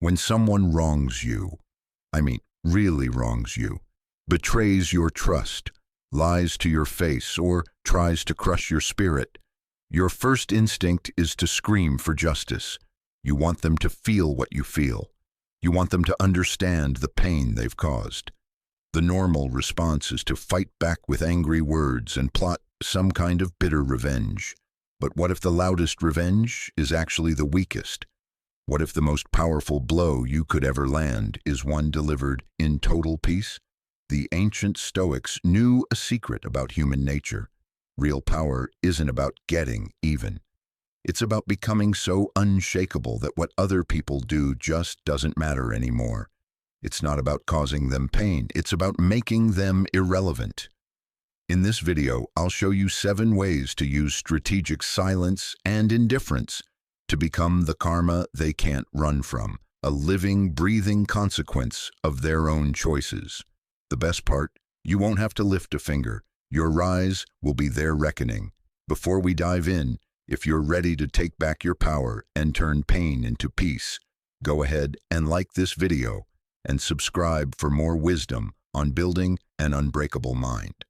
When someone wrongs you, really wrongs you, betrays your trust, lies to your face, or tries to crush your spirit, your first instinct is to scream for justice. You want them to feel what you feel. You want them to understand the pain they've caused. The normal response is to fight back with angry words and plot some kind of bitter revenge. But what if the loudest revenge is actually the weakest? What if the most powerful blow you could ever land is one delivered in total peace? The ancient Stoics knew a secret about human nature. Real power isn't about getting even. It's about becoming so unshakable that what other people do just doesn't matter anymore. It's not about causing them pain. It's about making them irrelevant. In this video, I'll show you 7 ways to use strategic silence and indifference to become the karma they can't run from, a living, breathing consequence of their own choices. The best part, you won't have to lift a finger. Your rise will be their reckoning. Before we dive in, if you're ready to take back your power and turn pain into peace, go ahead and like this video and subscribe for more wisdom on building an unbreakable mind.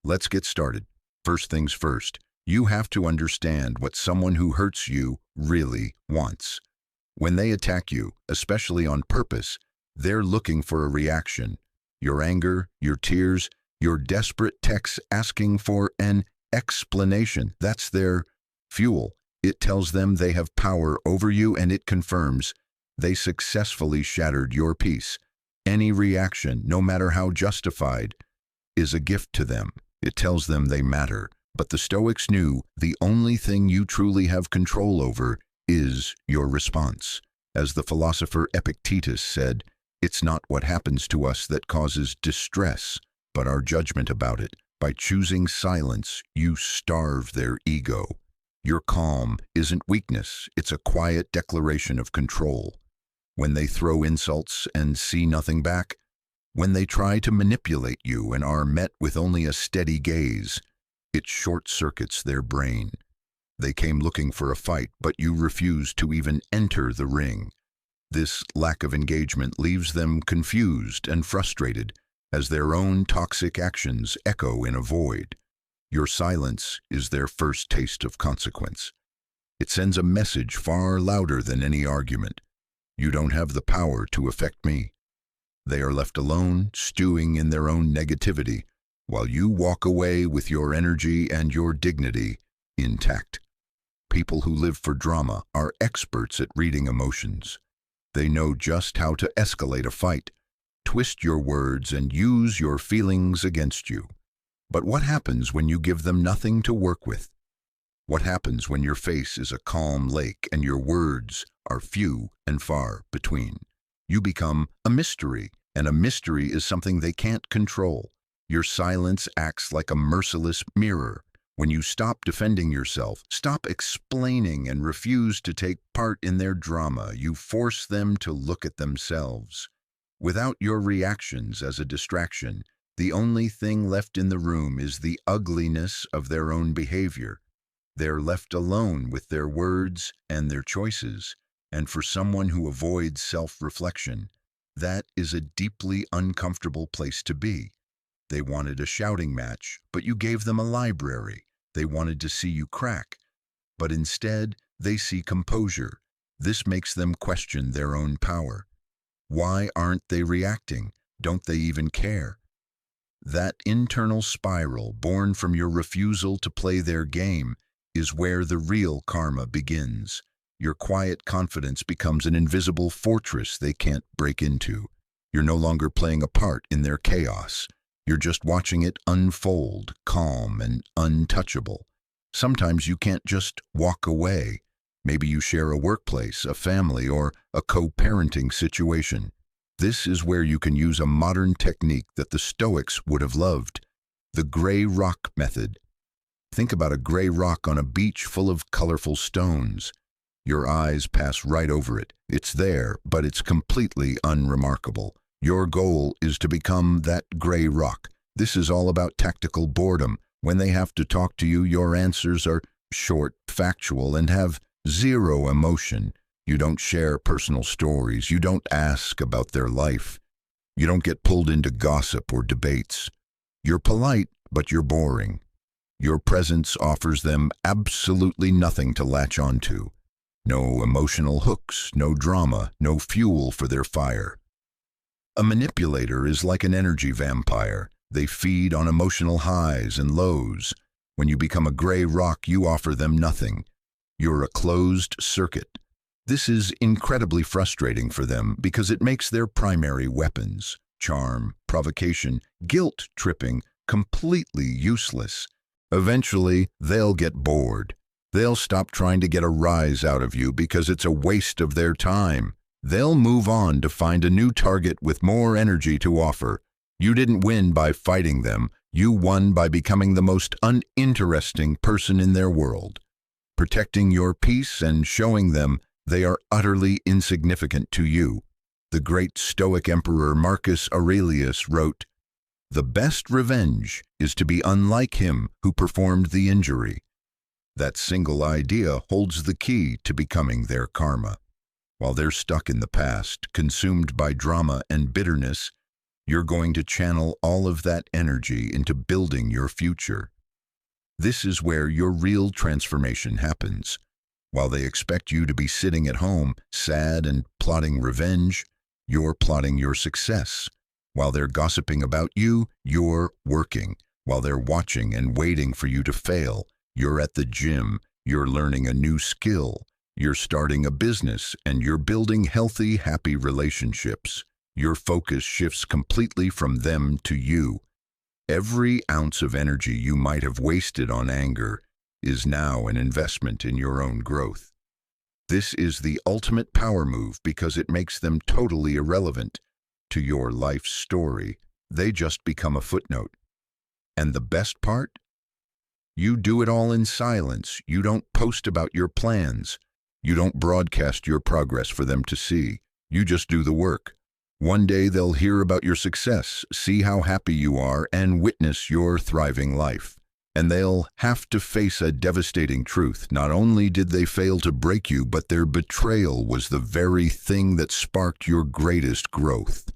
Let's get started. First things first, you have to understand what someone who hurts you really wants. When they attack you, especially on purpose, they're looking for a reaction. Your anger, your tears, your desperate texts asking for an explanation, that's their fuel. It tells them they have power over you, and it confirms they successfully shattered your peace. Any reaction, no matter how justified, is a gift to them. It tells them they matter. But the Stoics knew the only thing you truly have control over is your response. As the philosopher Epictetus said, it's not what happens to us that causes distress, but our judgment about it. By choosing silence, you starve their ego. Your calm isn't weakness, it's a quiet declaration of control. When they throw insults and see nothing back, when they try to manipulate you and are met with only a steady gaze, it short-circuits their brain. They came looking for a fight, but you refuse to even enter the ring. This lack of engagement leaves them confused and frustrated as their own toxic actions echo in a void. Your silence is their first taste of consequence. It sends a message far louder than any argument. You don't have the power to affect me. They are left alone, stewing in their own negativity, while you walk away with your energy and your dignity intact. People who live for drama are experts at reading emotions. They know just how to escalate a fight, twist your words, and use your feelings against you. But what happens when you give them nothing to work with? What happens when your face is a calm lake and your words are few and far between? You become a mystery, and a mystery is something they can't control. Your silence acts like a merciless mirror. When you stop defending yourself, stop explaining, and refuse to take part in their drama, you force them to look at themselves. Without your reactions as a distraction, the only thing left in the room is the ugliness of their own behavior. They're left alone with their words and their choices, and for someone who avoids self-reflection, that is a deeply uncomfortable place to be. They wanted a shouting match, but you gave them a library. They wanted to see you crack, but instead they see composure. This makes them question their own power. Why aren't they reacting? Don't they even care? That internal spiral, born from your refusal to play their game, is where the real karma begins. Your quiet confidence becomes an invisible fortress they can't break into. You're no longer playing a part in their chaos. You're just watching it unfold, calm and untouchable. Sometimes you can't just walk away. Maybe you share a workplace, a family, or a co-parenting situation. This is where you can use a modern technique that the Stoics would have loved, the gray rock method. Think about a gray rock on a beach full of colorful stones. Your eyes pass right over it. It's there, but it's completely unremarkable. Your goal is to become that gray rock. This is all about tactical boredom. When they have to talk to you, your answers are short, factual, and have zero emotion. You don't share personal stories. You don't ask about their life. You don't get pulled into gossip or debates. You're polite, but you're boring. Your presence offers them absolutely nothing to latch onto. No emotional hooks, no drama, no fuel for their fire. A manipulator is like an energy vampire. They feed on emotional highs and lows. When you become a gray rock, you offer them nothing. You're a closed circuit. This is incredibly frustrating for them because it makes their primary weapons, charm, provocation, guilt-tripping, completely useless. Eventually, they'll get bored. They'll stop trying to get a rise out of you because it's a waste of their time. They'll move on to find a new target with more energy to offer. You didn't win by fighting them. You won by becoming the most uninteresting person in their world, protecting your peace and showing them they are utterly insignificant to you. The great Stoic emperor Marcus Aurelius wrote, "The best revenge is to be unlike him who performed the injury." That single idea holds the key to becoming their karma. While they're stuck in the past, consumed by drama and bitterness, you're going to channel all of that energy into building your future. This is where your real transformation happens. While they expect you to be sitting at home, sad and plotting revenge, you're plotting your success. While they're gossiping about you, you're working. While they're watching and waiting for you to fail, you're at the gym, you're learning a new skill, you're starting a business, and you're building healthy, happy relationships. Your focus shifts completely from them to you. Every ounce of energy you might have wasted on anger is now an investment in your own growth. This is the ultimate power move because it makes them totally irrelevant to your life's story. They just become a footnote. And the best part? You do it all in silence. You don't post about your plans. You don't broadcast your progress for them to see. You just do the work. One day they'll hear about your success, see how happy you are, and witness your thriving life. And they'll have to face a devastating truth. Not only did they fail to break you, but their betrayal was the very thing that sparked your greatest growth.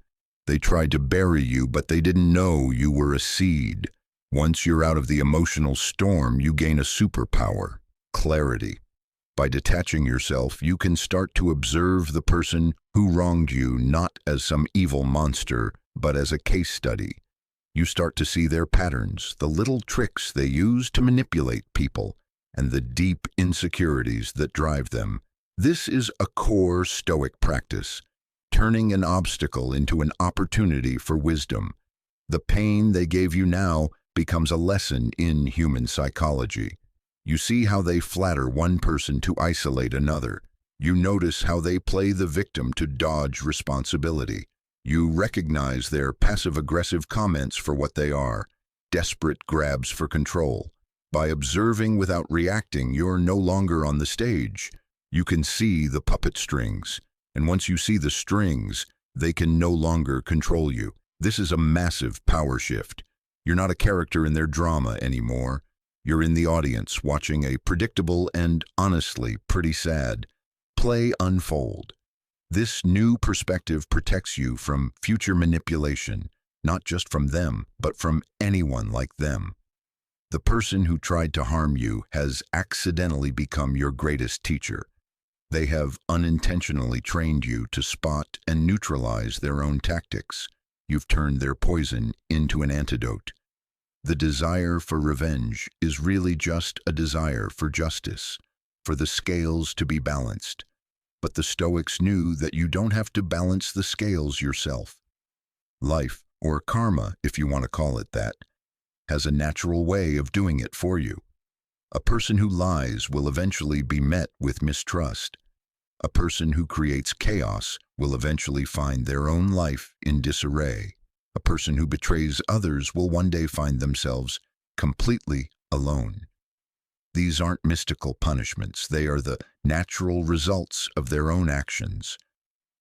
They tried to bury you, but they didn't know you were a seed. Once you're out of the emotional storm, you gain a superpower, clarity. By detaching yourself, you can start to observe the person who wronged you not as some evil monster, but as a case study. You start to see their patterns, the little tricks they use to manipulate people, and the deep insecurities that drive them. This is a core Stoic practice, turning an obstacle into an opportunity for wisdom. The pain they gave you now becomes a lesson in human psychology. You see how they flatter one person to isolate another. You notice how they play the victim to dodge responsibility. You recognize their passive-aggressive comments for what they are, desperate grabs for control. By observing without reacting, you're no longer on the stage. You can see the puppet strings, and once you see the strings, they can no longer control you. This is a massive power shift. You're not a character in their drama anymore. You're in the audience, watching a predictable and, honestly, pretty sad play unfold. This new perspective protects you from future manipulation, not just from them, but from anyone like them. The person who tried to harm you has accidentally become your greatest teacher. They have unintentionally trained you to spot and neutralize their own tactics. You've turned their poison into an antidote. The desire for revenge is really just a desire for justice, for the scales to be balanced. But the Stoics knew that you don't have to balance the scales yourself. Life, or karma, if you want to call it that, has a natural way of doing it for you. A person who lies will eventually be met with mistrust. A person who creates chaos will eventually find their own life in disarray. A person who betrays others will one day find themselves completely alone. These aren't mystical punishments. They are the natural results of their own actions.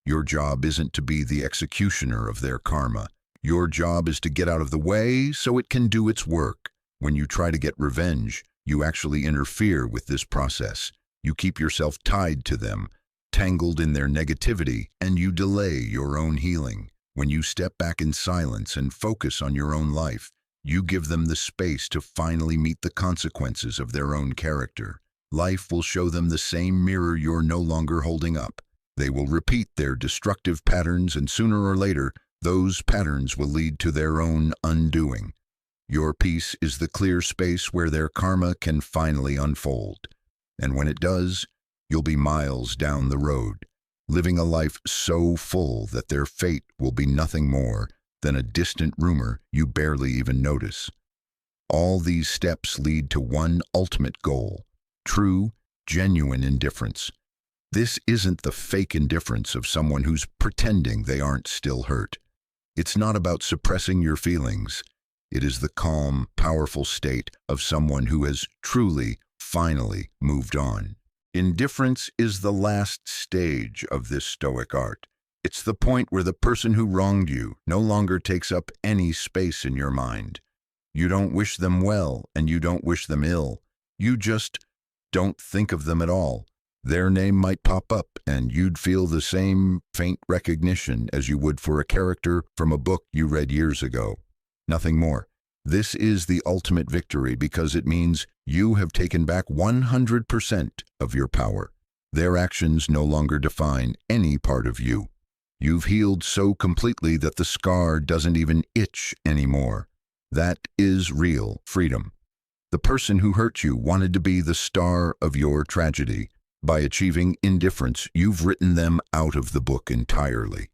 Your job isn't to be the executioner of their karma. Your job is to get out of the way so it can do its work. When you try to get revenge, you actually interfere with this process. You keep yourself tied to them, tangled in their negativity, and you delay your own healing. When you step back in silence and focus on your own life, you give them the space to finally meet the consequences of their own character. Life will show them the same mirror you're no longer holding up. They will repeat their destructive patterns, and sooner or later, those patterns will lead to their own undoing. Your peace is the clear space where their karma can finally unfold. And when it does, you'll be miles down the road, living a life so full that their fate will be nothing more than a distant rumor you barely even notice. All these steps lead to one ultimate goal: true, genuine indifference. This isn't the fake indifference of someone who's pretending they aren't still hurt. It's not about suppressing your feelings. It is the calm, powerful state of someone who has truly, finally moved on. Indifference is the last stage of this Stoic art. It's the point where the person who wronged you no longer takes up any space in your mind. You don't wish them well, and you don't wish them ill. You just don't think of them at all. Their name might pop up, and you'd feel the same faint recognition as you would for a character from a book you read years ago. Nothing more. This is the ultimate victory because it means you have taken back 100% of your power. Their actions no longer define any part of you. You've healed so completely that the scar doesn't even itch anymore. That is real freedom. The person who hurt you wanted to be the star of your tragedy. By achieving indifference, you've written them out of the book entirely.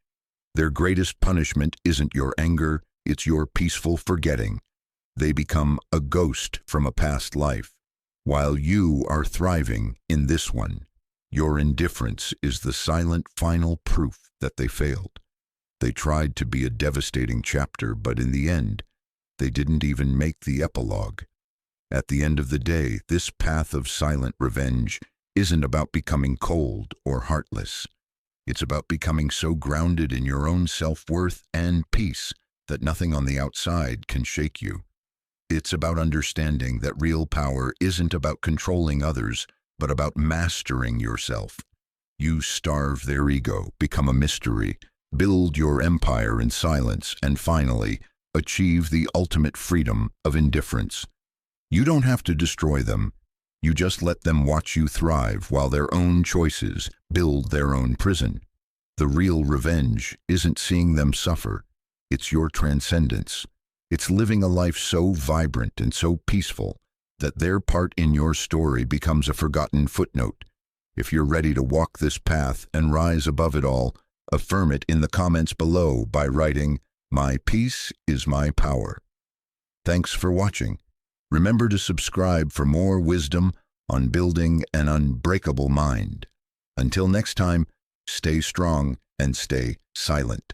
Their greatest punishment isn't your anger, it's your peaceful forgetting. They become a ghost from a past life, while you are thriving in this one. Your indifference is the silent final proof that they failed. They tried to be a devastating chapter, but in the end, they didn't even make the epilogue. At the end of the day, this path of silent revenge isn't about becoming cold or heartless. It's about becoming so grounded in your own self-worth and peace that nothing on the outside can shake you. It's about understanding that real power isn't about controlling others, but about mastering yourself. You starve their ego, become a mystery, build your empire in silence, and finally, achieve the ultimate freedom of indifference. You don't have to destroy them. You just let them watch you thrive while their own choices build their own prison. The real revenge isn't seeing them suffer. It's your transcendence. It's living a life so vibrant and so peaceful that their part in your story becomes a forgotten footnote. If you're ready to walk this path and rise above it all, affirm it in the comments below by writing, "My peace is my power." Thanks for watching. Remember to subscribe for more wisdom on building an unbreakable mind. Until next time, stay strong and stay silent.